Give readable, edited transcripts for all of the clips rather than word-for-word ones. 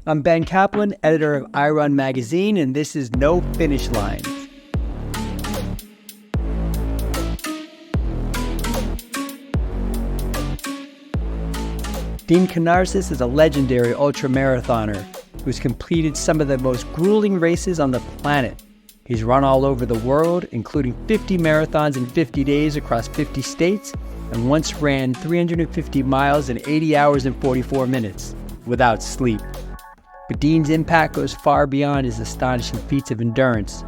I'm Ben Kaplan, editor of iRun Magazine, and this is No Finish Line. Dean Karnazes is a legendary ultramarathoner who's completed some of the most grueling races on the planet. He's run all over the world, including 50 marathons in 50 days across 50 states, and once ran 350 miles in 80 hours and 44 minutes without sleep. But Dean's impact goes far beyond his astonishing feats of endurance.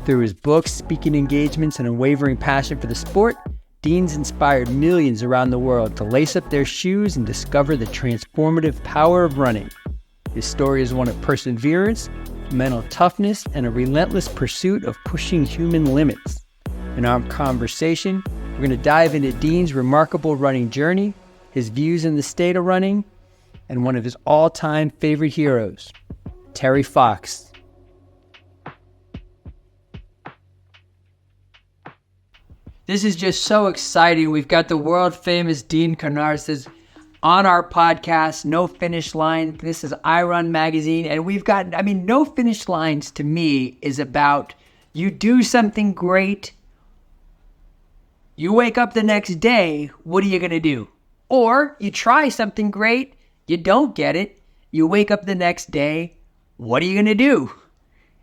Through his books, speaking engagements, and unwavering passion for the sport, Dean's inspired millions around the world to lace up their shoes and discover the transformative power of running. His story is one of perseverance, mental toughness, and a relentless pursuit of pushing human limits. In our conversation, we're going to dive into Dean's remarkable running journey, his views in the state of running, and one of his all-time favorite heroes, Terry Fox. This is just so exciting. We've got the world-famous Dean Karnazes on our podcast, No Finish Line. This is iRun Magazine, and we've got, No Finish Lines to me is about you do something great, you wake up the next day, what are you going to do? Or you try something great, you don't get it, you wake up the next day, what are you going to do?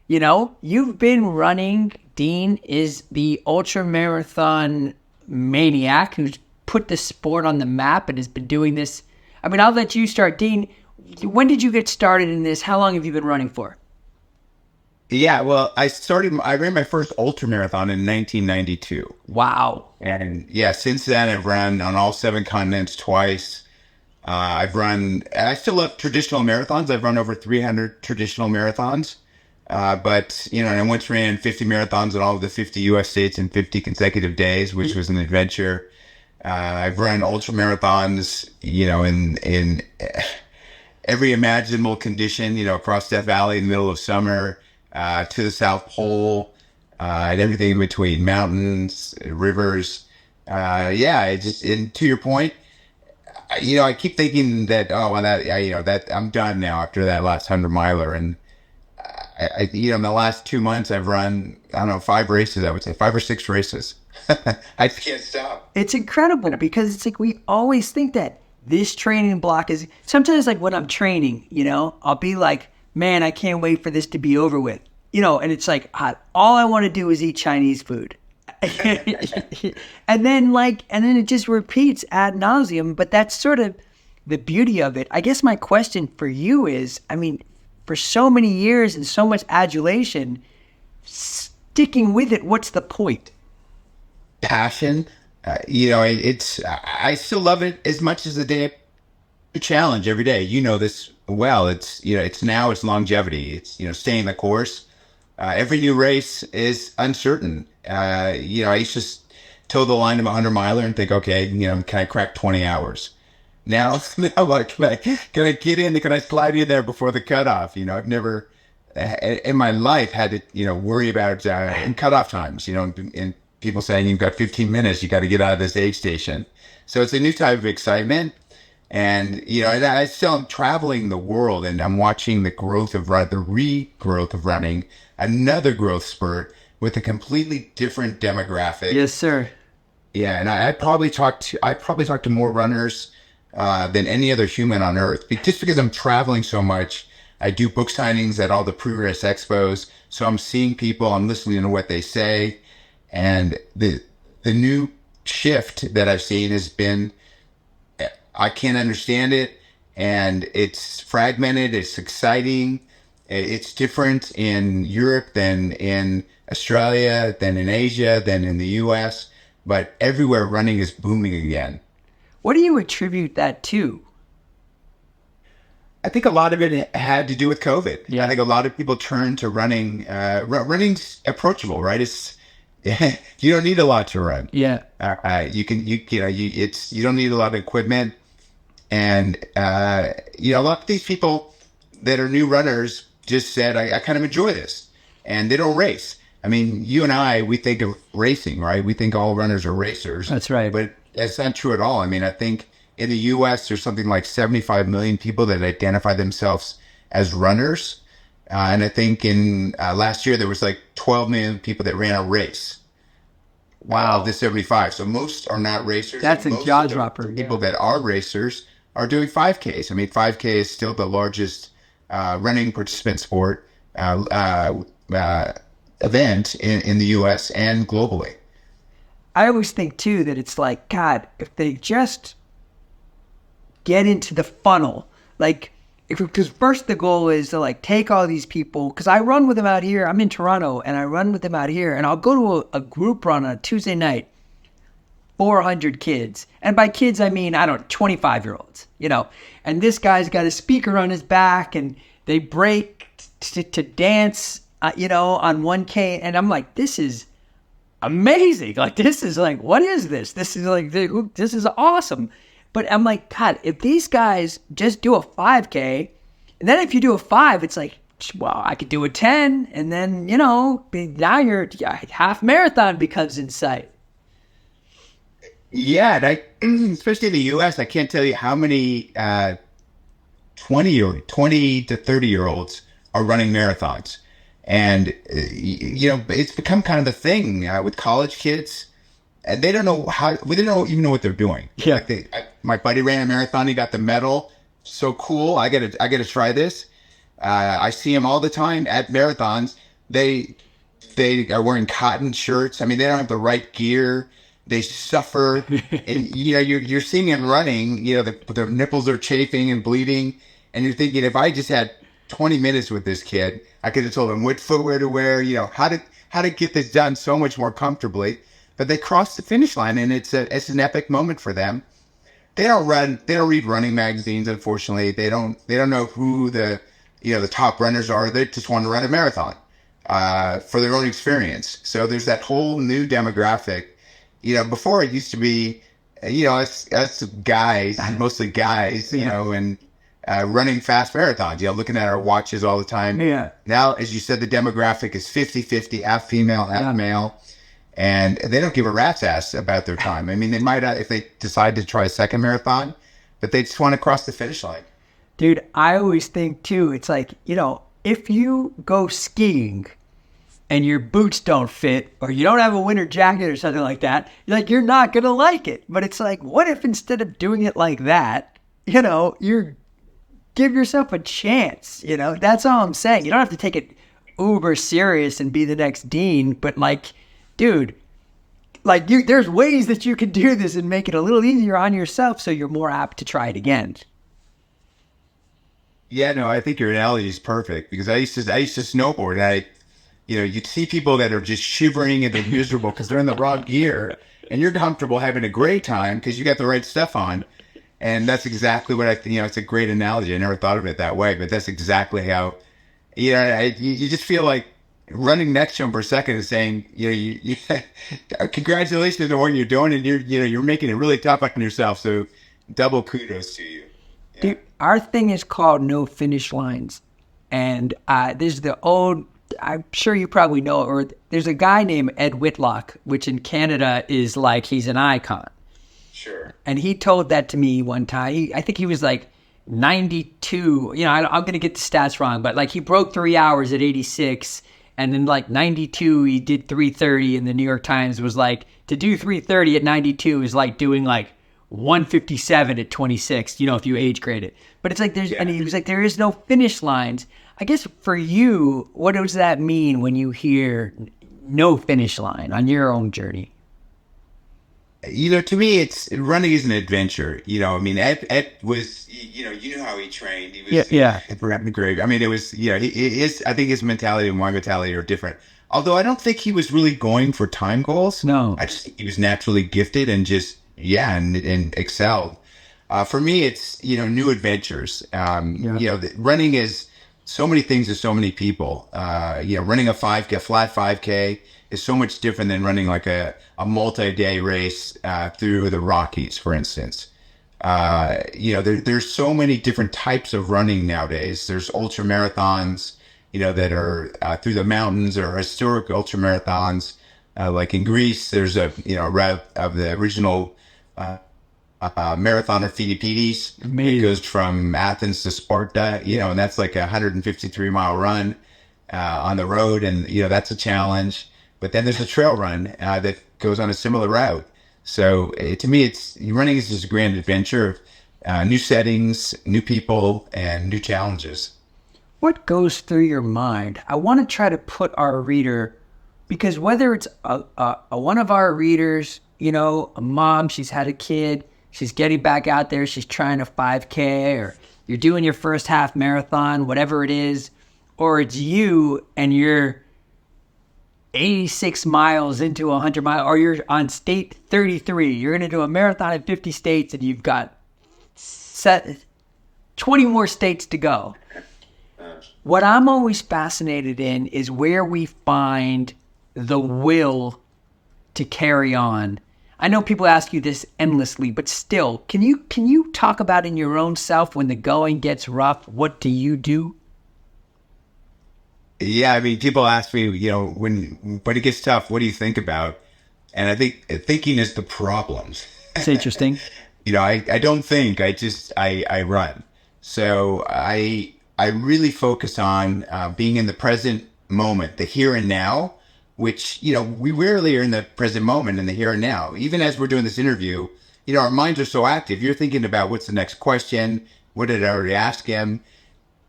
You know, you've been running. Dean is the ultramarathon maniac who's put the sport on the map and has been doing this. I'll let you start. Dean, when did you get started in this? How long have you been running for? Yeah, well, I ran my first ultramarathon in 1992. Wow. And yeah, since then I've run on all 7 continents twice. I still love traditional marathons. I've run over 300 traditional marathons. But, I once ran 50 marathons in all of the 50 U.S. states in 50 consecutive days, which was an adventure. I've run ultra marathons, in every imaginable condition, across Death Valley in the middle of summer, to the South Pole, and everything in between, mountains, rivers. And to your point, I keep thinking that, that I'm done now after that last 100-miler. And in the last 2 months, I've run, 5 races, I would say 5 or 6 races. I can't stop. It's incredible because it's like we always think that this training block is sometimes like when I'm training, I'll be like, man, I can't wait for this to be over with, and it's like, all I want to do is eat Chinese food. and then it just repeats ad nauseum, but that's sort of the beauty of it. I guess my question for you is, for so many years and so much adulation, sticking with it, what's the point? Passion. I still love it as much as the day challenge every day. This well. It's longevity. It's, staying the course. Every new race is uncertain. I used to toe the line of a 100-miler and think, okay, can I crack 20 hours? Now like, can I get in? Can I slide in there before the cutoff? I've never in my life had to, worry about cutoff times, and people saying you've got 15 minutes, you got to get out of this aid station. So it's a new type of excitement. And, I still am traveling the world and I'm watching the regrowth of running, another growth spurt with a completely different demographic. Yes, sir. Yeah. And I probably talk to more runners than any other human on earth. Just because I'm traveling so much, I do book signings at all the pre-race expos. So I'm seeing people, I'm listening to what they say. And the new shift that I've seen has been, I can't understand it. And it's fragmented. It's exciting. It's different in Europe than in Australia, than in Asia, than in the US. But everywhere running is booming again. What do you attribute that to? I think a lot of it had to do with COVID. Yeah. I think a lot of people turned to running. Running's approachable, right? You don't need a lot to run. Yeah. You don't need a lot of equipment. And, a lot of these people that are new runners just said, I kind of enjoy this. And they don't race. You and I, we think of racing, right? We think all runners are racers. That's right. But that's not true at all. I think in the U.S., there's something like 75 million people that identify themselves as runners. And I think in last year there was like 12 million people that ran a race. Wow, this 75. So most are not racers. That's And a most jaw of the dropper. people that are racers are doing 5Ks. I mean, 5K is still the largest running participant sport event in the U.S. and globally. I always think too that it's like, God, if they just get into the funnel, like, because first the goal is to like take all these people, because I run with them out here. I'm in Toronto and I run with them out here, and I'll go to a group run on a Tuesday night, 400 kids. And by kids, I mean, I don't know, 25-year-olds, and this guy's got a speaker on his back and they break to dance, on 1K. And I'm like, this is amazing. Like, this is like, what is this? This is like, this is awesome. But I'm like, God, if these guys just do a 5K, and then if you do a 5, it's like, well, I could do a 10, and then, now your half marathon becomes in sight. Yeah, and especially in the U.S., I can't tell you how many 20 to 30-year-olds are running marathons. And, it's become kind of the thing with college kids. And they don't know they don't even know what they're doing. Yeah. Like my buddy ran a marathon. He got the medal. So cool. I gotta try this. I see him all the time at marathons. They are wearing cotton shirts. I mean, they don't have the right gear. They suffer. And, you're seeing him running, the nipples are chafing and bleeding. And you're thinking, if I just had 20 minutes with this kid, I could have told him what footwear to wear, how to get this done so much more comfortably. But they crossed the finish line, and it's an epic moment for them. They don't read running magazines, unfortunately. They don't know who the top runners are. They just want to run a marathon for their own experience. So there's that whole new demographic. Before it used to be, us guys, mostly guys, and running fast marathons, looking at our watches all the time. Yeah. Now, as you said, the demographic is 50-50, half female, half male. And they don't give a rat's ass about their time. I mean, they might, if they decide to try a second marathon, but they just want to cross the finish line. Dude, I always think too, it's like, if you go skiing and your boots don't fit, or you don't have a winter jacket or something like that, you're not going to like it. But it's like, what if instead of doing it like that, you give yourself a chance, That's all I'm saying. You don't have to take it uber serious and be the next Dean, but dude, there's ways that you can do this and make it a little easier on yourself so you're more apt to try it again. Yeah, no, I think your analogy is perfect, because I used to snowboard, and you'd see people that are just shivering and they're miserable because they're in the wrong gear, and you're comfortable having a great time because you got the right stuff on. And that's exactly what it's a great analogy. I never thought of it that way, but that's exactly how, you just feel like running next to him for a second and saying, you congratulations on what you're doing, and you're making it really tough on yourself. So double kudos to you. Yeah. Dude, our thing is called no finish lines, and there's the old. I'm sure you probably know it, or there's a guy named Ed Whitlock, which in Canada is like he's an icon. Sure. And he told that to me one time. I think he was like 92. I'm going to get the stats wrong, but he broke 3 hours at 86. And then 92, he did 3:30. And the New York Times was like, to do 3:30 at 92 is like doing 1:57 at 26, if you age grade it. But it's and he was like, there is no finish lines. I guess for you, what does that mean when you hear no finish line on your own journey? To me, running is an adventure. I mean, Ed was, you know how he trained. He was, great. I mean, it was, I think his mentality and my mentality are different. Although I don't think he was really going for time goals. No. I just think he was naturally gifted and just, and excelled. For me, it's, new adventures. Running is so many things to so many people. Running a flat 5K is so much different than running a multi-day race through the Rockies, for instance. There's so many different types of running nowadays. There's ultra marathons, that are through the mountains, or historic ultra marathons. Like in Greece, there's a route of the original marathon of Philippides. It goes from Athens to Sparta, and that's like a 153-mile run on the road. And, that's a challenge. But then there's a trail run that goes on a similar route. So to me, running is just a grand adventure of new settings, new people, and new challenges. What goes through your mind? I want to try to put our reader, because whether it's one of our readers, a mom, she's had a kid, she's getting back out there, she's trying a 5K, or you're doing your first half marathon, whatever it is, or it's you and you're 86 miles into 100 miles, or you're on state 33, you're going to do a marathon in 50 states and you've got 20 more states to go. What I'm always fascinated in is where we find the will to carry on. I know people ask you this endlessly, but still, can you talk about in your own self when the going gets rough, what do you do? Yeah, I mean, people ask me, when it gets tough, what do you think about? And I think thinking is the problem. It's interesting. I don't think. I run. So I really focus on being in the present moment, the here and now, which, we rarely are in the present moment, in the here and now. Even as we're doing this interview, our minds are so active. You're thinking about what's the next question? What did I already ask him?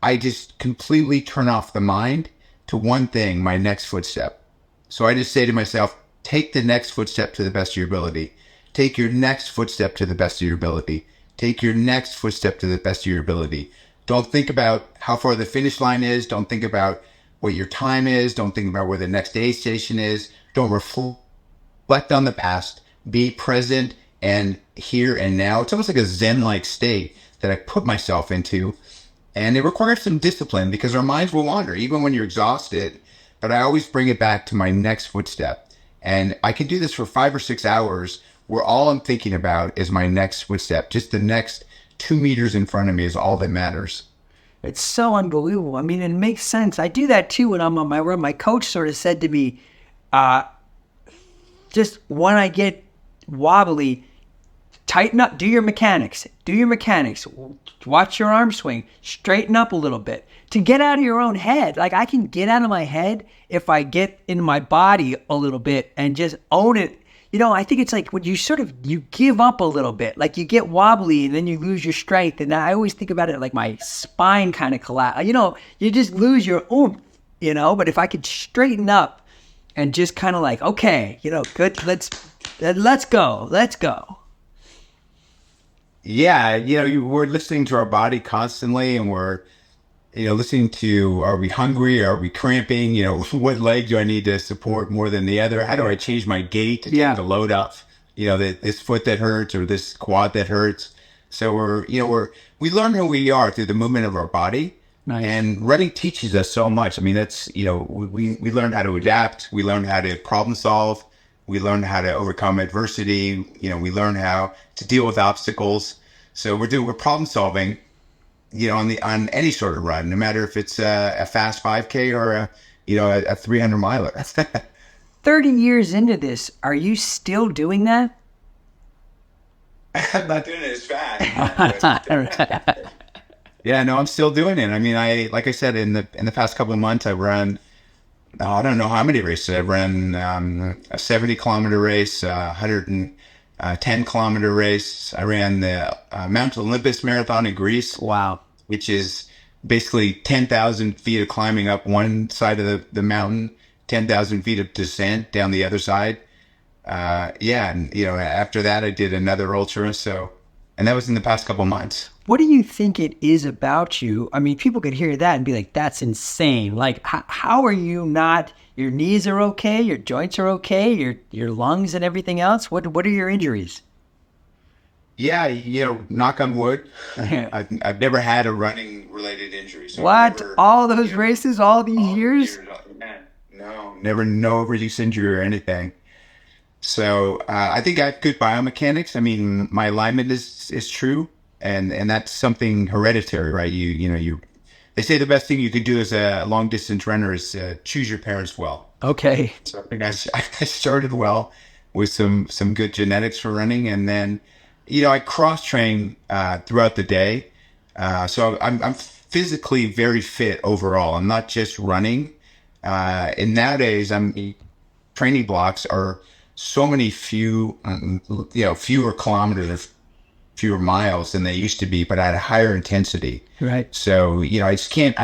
I just completely turn off the mind to one thing, my next footstep. So I just say to myself, take the next footstep to the best of your ability. Take your next footstep to the best of your ability. Take your next footstep to the best of your ability. Don't think about how far the finish line is. Don't think about what your time is. Don't think about where the next aid station is. Don't reflect on the past. Be present and here and now. It's almost like a Zen-like state that I put myself into. And it requires some discipline because our minds will wander, even when you're exhausted. But I always bring it back to my next footstep. And I can do this for 5 or 6 hours where all I'm thinking about is my next footstep. Just the next 2 meters in front of me is all that matters. It's so unbelievable. I mean, it makes sense. I do that too when I'm on my run. My coach sort of said to me, just when I get wobbly, tighten up, do your mechanics, watch your arm swing, straighten up a little bit to get out of your own head. Like I can get out of my head if I get in my body a little bit and just own it. I think it's like when you give up a little bit, like you get wobbly and then you lose your strength. And I always think about it like my spine kind of collapse, you just lose your oomph, but if I could straighten up and just kind of like, okay, good, let's go. Yeah, we're listening to our body constantly, and we're, listening to, are we hungry? Are we cramping? What leg do I need to support more than the other? How do I change my gait to take the load up? This foot that hurts or this quad that hurts. So we learn who we are through the movement of our body. Nice. And running teaches us so much. I mean, that's, we learn how to adapt. We learn how to problem solve. We learn how to overcome adversity. We learn how to deal with obstacles. So we're problem solving, on any sort of run, no matter if it's a fast 5K or a 300 miler. 30 years into this, are you still doing that? I'm not doing it as fast. Yeah, no, I'm still doing it. I mean, like I said, in the past couple of months, I run, I don't know how many races. I ran a 70-kilometer race, 110-kilometer race. I ran the Mount Olympus Marathon in Greece. Wow. Which is basically 10,000 feet of climbing up one side of the mountain, 10,000 feet of descent down the other side. And, after that, I did another ultra. And that was in the past couple months. What do you think it is about you? I mean, people could hear that and be like, that's insane. Like, how are you not, your knees are okay, your joints are okay, your lungs and everything else? What are your injuries? Yeah, knock on wood. I've never had a running related injury. So what? All those races, all these years? No, never, no overuse injury or anything. So I think I have good biomechanics. I mean, my alignment is true, and that's something hereditary, right? They say the best thing you could do as a long distance runner is choose your parents well. Okay. So I think I started well with some good genetics for running, and then I cross train throughout the day. So I'm physically very fit overall. I'm not just running. And nowadays, training blocks are so many fewer kilometers, fewer miles than they used to be, but at a higher intensity. Right. So, I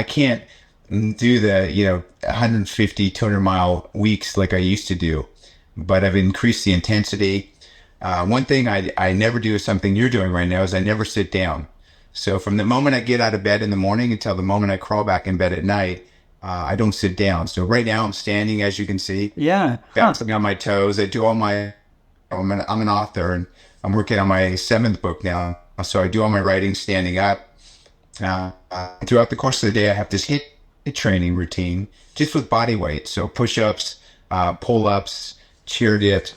can't do the, 150, 200-mile weeks like I used to do, but I've increased the intensity. One thing I never do is something you're doing right now is I never sit down. So from the moment I get out of bed in the morning until the moment I crawl back in bed at night, I don't sit down. So right now I'm standing, as you can see, Yeah. bouncing on my toes. I do all my, I'm an author and I'm working on my 7th book now. So I do all my writing standing up. Throughout the course of the day, I have this hit training routine just with body weight. So push-ups, pull-ups, cheer dips,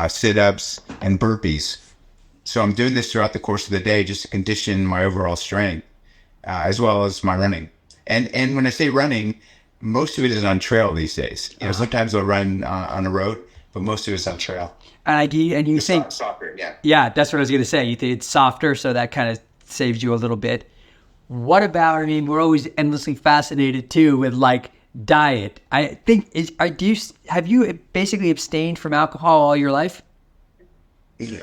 sit-ups, and burpees. So I'm doing this throughout the course of the day just to condition my overall strength, as well as my running. And when I say running, most of it is on trail these days. Sometimes I'll run on a road, but most of it is on trail. And you think Soccer, yeah. Yeah, that's what I was going to say. You think it's softer, so that kind of saves you a little bit. What about, I mean, we're always endlessly fascinated too with like diet. I think, have you basically abstained from alcohol all your life? Yeah.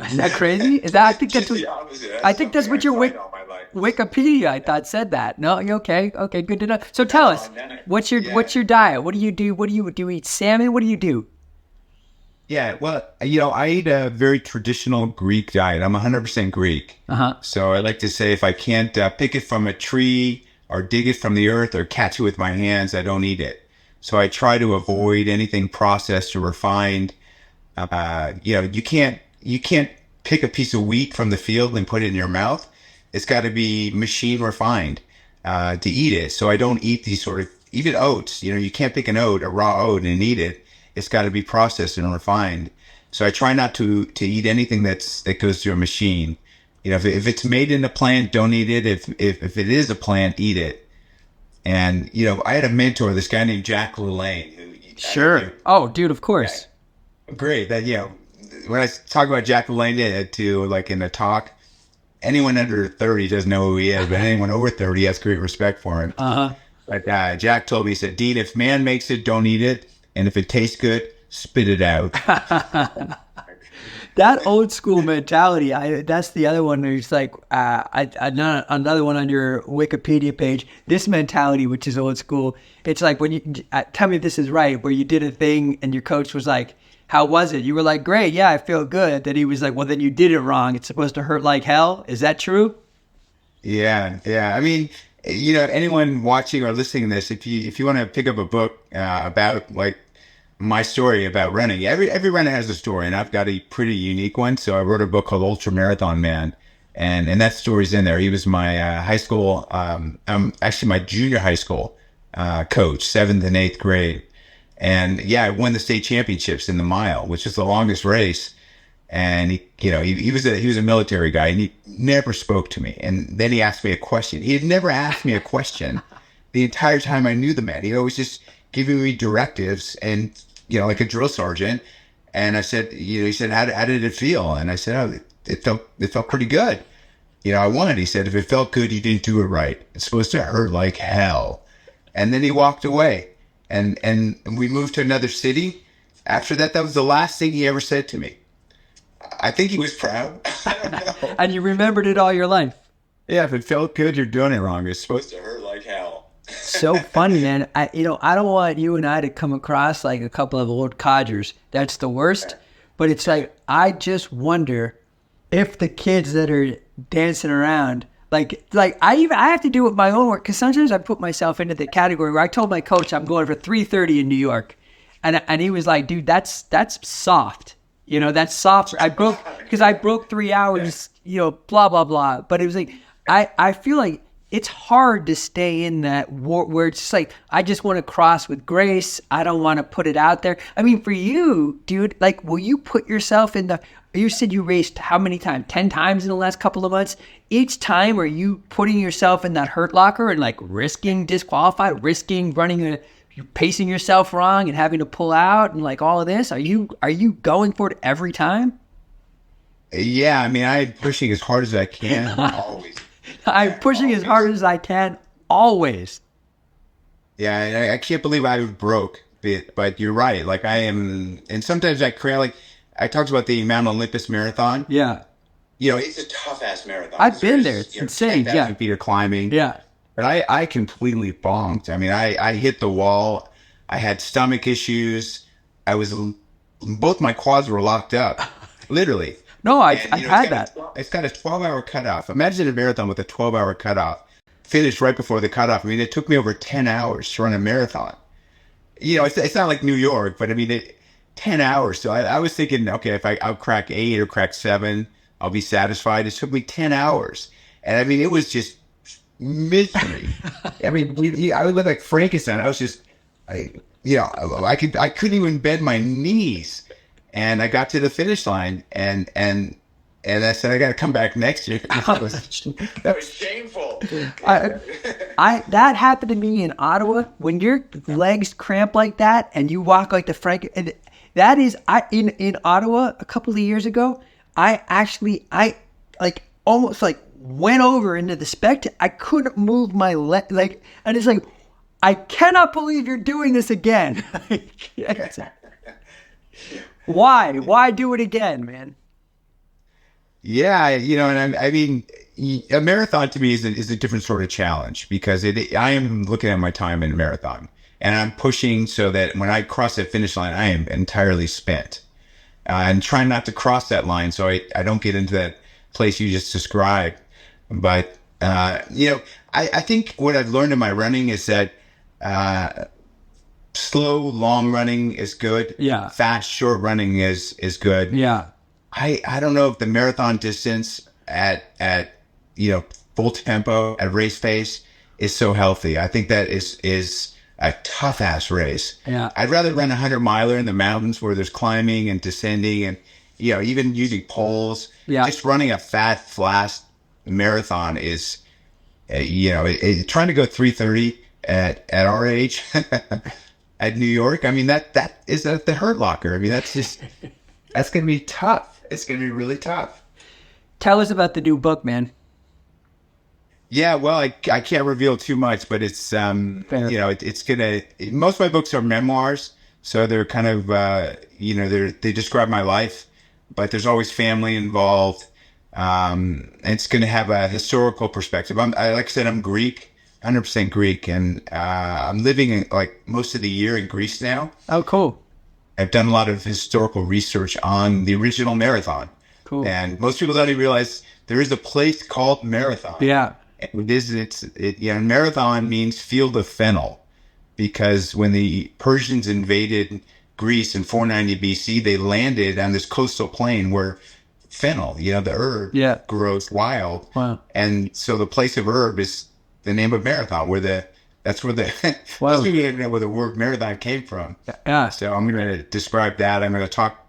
Is that crazy? I think that's what your Wikipedia, I thought, said that. No, you okay? Okay, good to know. So tell us, what's your diet? What do you do? Do you eat salmon? What do you do? Yeah, well, I eat a very traditional Greek diet. I'm 100% Greek. So I like to say if I can't pick it from a tree or dig it from the earth or catch it with my hands, I don't eat it. So I try to avoid anything processed or refined. You can't pick a piece of wheat from the field and put it in your mouth. It's got to be machine refined to eat it. So I don't eat these sort of, even oats. You can't pick a raw oat and eat it. It's got to be processed and refined. So I try not to eat anything that goes through a machine. If it's made in a plant, don't eat it. If it is a plant, eat it. And I had a mentor, this guy named Jack LaLanne. Sure. Oh, dude, of course. Great. That when I talk about Jack LaLanne to like in a talk, anyone under 30 doesn't know who he is, but anyone over 30 has great respect for him. But Jack told me, he said, Dean, if man makes it, don't eat it. And if it tastes good, spit it out. That old school mentality, that's the other one. There's like another one on your Wikipedia page. This mentality, which is old school, it's like when you tell me if this is right, where you did a thing and your coach was like, "How was it?" You were like, "Great, yeah, I feel good." Then he was like, "Well, then you did it wrong. It's supposed to hurt like hell." Is that true? Yeah. I mean, anyone watching or listening to this, if you want to pick up a book about like my story about running, every runner has a story, and I've got a pretty unique one. So I wrote a book called Ultramarathon Man, and that story's in there. He was my high school, actually my junior high school coach, 7th and 8th grade, and I won the state championships in the mile, which is the longest race. And he was a military guy, and he never spoke to me. And then he asked me a question. He had never asked me a question the entire time I knew the man. He'd always just giving me directives and, like a drill sergeant. And I said, he said, how did it feel? And I said, oh, it felt pretty good. I won it. He said, if it felt good, you didn't do it right. It's supposed to hurt like hell. And then he walked away, and we moved to another city. After that, that was the last thing he ever said to me. I think he was proud. And you remembered it all your life. Yeah, if it felt good, you're doing it wrong. It's supposed to hurt like hell. So funny, man. I don't want you and I to come across like a couple of old codgers. That's the worst. But it's like, I just wonder if the kids that are dancing around, like I have to do with my own work, because sometimes I put myself into the category where I told my coach I'm going for 3:30 in New York, and he was like, dude, that's soft. That's soft. I broke 3 hours, blah, blah, blah. But it was like, I feel like it's hard to stay in that where it's just like, I just want to cross with grace. I don't want to put it out there. I mean, for you, dude, like, will you put yourself in you said you raced how many times? 10 times in the last couple of months? Each time, are you putting yourself in that hurt locker and like risking disqualified, risking running you're pacing yourself wrong and having to pull out and like all of this? Are you going for it every time? Yeah, I mean, I'm pushing as hard as I can always. I'm pushing as hard as I can, always. Yeah, and I can't believe I broke. But you're right. Like I am, and sometimes I cry. Like I talked about the Mount Olympus marathon. Yeah. You know, it's a tough ass marathon. I've been there. It's insane. 10,000 Yeah. feet of climbing. Yeah. But I completely bombed. I mean, I hit the wall. I had stomach issues. I was, both my quads were locked up, literally. No, I've And, had that. It's got a 12-hour cutoff. Imagine a marathon with a 12-hour cutoff. Finished right before the cutoff. I mean, it took me over 10 hours to run a marathon. You know, it's not like New York, but I mean, 10 hours. So I was thinking, okay, if I'll crack 8 or crack 7, I'll be satisfied. It took me 10 hours. And I mean, it was just misery. I mean, I would look like Frankenstein. I was just, I couldn't even bend my knees. And I got to the finish line, and I said, I got to come back next year. That was shameful. That happened to me in Ottawa. When your legs cramp like that and you walk like the Frank, and that is, in Ottawa a couple of years ago, I like almost like went over into the spectator. I couldn't move my leg, like, and it's like, I cannot believe you're doing this again. Why do it again, man? Yeah, you know, and I mean, a marathon to me is a different sort of challenge because I am looking at my time in a marathon and I'm pushing so that when I cross that finish line, I am entirely spent. And trying not to cross that line so I don't get into that place you just described. But, you know, I think what I've learned in my running is that slow, long running is good. Yeah. Fast, short running is good. Yeah. I don't know if the marathon distance at you know, full tempo at race pace is so healthy. I think that is a tough ass race. Yeah. I'd rather run 100-miler in the mountains where there's climbing and descending and, you know, even using poles. Yeah. Just running a fast marathon is, you know, trying to go 3:30 at our age at New York. I mean, that is at the Hurt Locker. I mean, that's going to be tough. It's going to be really tough. Tell us about the new book, man. Yeah, well, I can't reveal too much, but it's, you know, it's going to, most of my books are memoirs. So they're kind of, you know, they describe my life, but there's always family involved. It's going to have a historical perspective. Like I said, I'm Greek, 100% Greek. And, I'm living in, like most of the year in Greece now. Oh, cool. I've done a lot of historical research on the original marathon. Cool. And most people don't even realize there is a place called Marathon. Yeah. And marathon means field of fennel because when the Persians invaded Greece in 490 BC, they landed on this coastal plain where fennel, you know, the herb grows wild. Wow. And so the place of herb is the name of Marathon, that's where wow. where the word marathon came from. Yeah. So I'm going to describe that. I'm going to talk,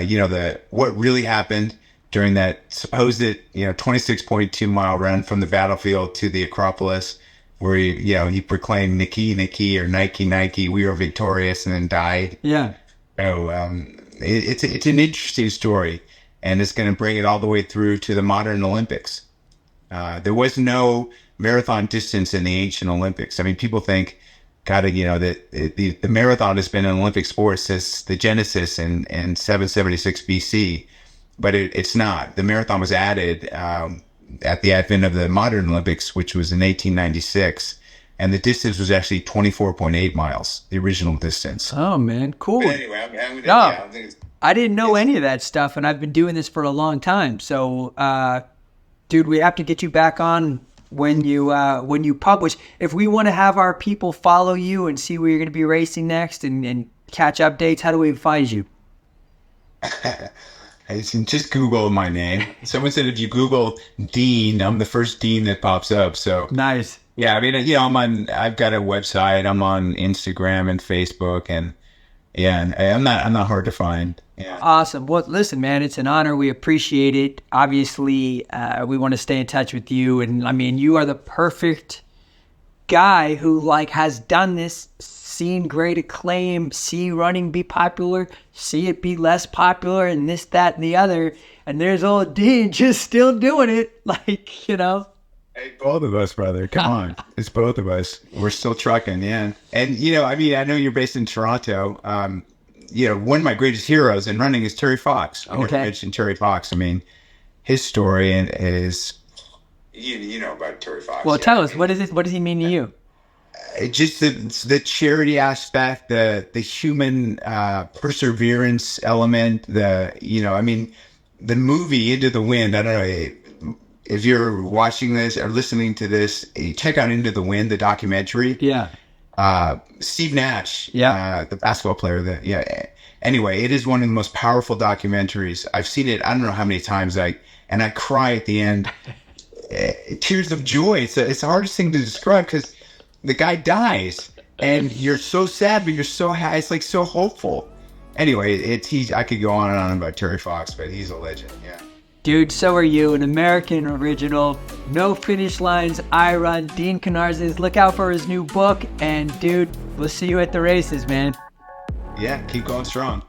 you know, what really happened during that supposed, you know, 26.2 mile run from the battlefield to the Acropolis, where he proclaimed Nike, or Nike, we are victorious, and then died. Yeah. So it's an interesting story, and it's going to bring it all the way through to the modern Olympics. There was no marathon distance in the ancient Olympics. I mean, people think, God, you know, that the marathon has been an Olympic sport since the Genesis in 776 BC, but it's not. The marathon was added at the advent of the modern Olympics, which was in 1896, and the distance was actually 24.8 miles, the original distance. Oh, man, cool. But anyway, I didn't know any of that stuff, and I've been doing this for a long time. So, dude, we have to get you back on when you publish. If we want to have our people follow you and see where you're going to be racing next and catch updates, how do we find you? Just Google my name. Someone said if you Google Dean, I'm the first Dean that pops up. So nice. Yeah, I mean, you know, I've got a website. I'm on Instagram and Facebook, and yeah, and I'm not hard to find. Yeah. Awesome. Well, listen, man, it's an honor. We appreciate it. Obviously, we want to stay in touch with you. And I mean, you are the perfect guy who like has done this, seen great acclaim, see running be popular, see it be less popular, and this, that, and the other. And there's old Dean just still doing it. Like, you know. Hey, both of us, brother. Come on. It's both of us. We're still trucking, yeah. And, you know, I mean, I know you're based in Toronto. You know, one of my greatest heroes in running is Terry Fox. I never mentioned Terry Fox. I mean, his story is, you know about Terry Fox. Well, tell us, what does he mean to you? Just the charity aspect, the human perseverance element, I mean, the movie Into the Wind, I don't know, if you're watching this or listening to this, check out Into the Wind, the documentary. Yeah. Steve Nash, the basketball player. Anyway, it is one of the most powerful documentaries. I've seen it, I don't know how many times, and I cry at the end. Tears of joy. It's the hardest thing to describe because the guy dies and you're so sad, but you're so happy. It's like so hopeful. Anyway, I could go on and on about Terry Fox, but he's a legend. Yeah. Dude, so are you. An American original. No Finish Lines, I Run. Dean Karnazes. Look out for his new book. And dude, we'll see you at the races, man. Yeah, keep going strong.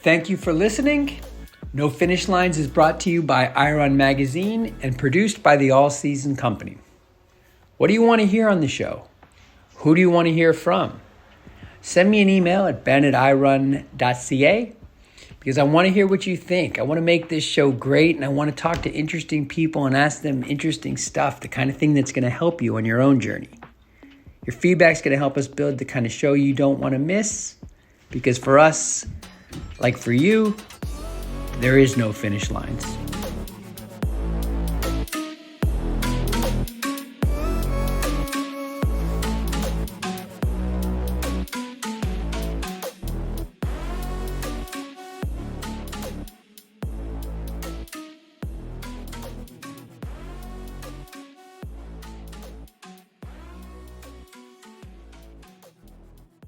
Thank you for listening. No Finish Lines is brought to you by iRun Magazine and produced by the All Season Company. What do you want to hear on the show? Who do you want to hear from? Send me an email at ben@irun.ca because I want to hear what you think. I want to make this show great, and I want to talk to interesting people and ask them interesting stuff, the kind of thing that's going to help you on your own journey. Your feedback's going to help us build the kind of show you don't want to miss, because for us, like for you, there is no finish lines.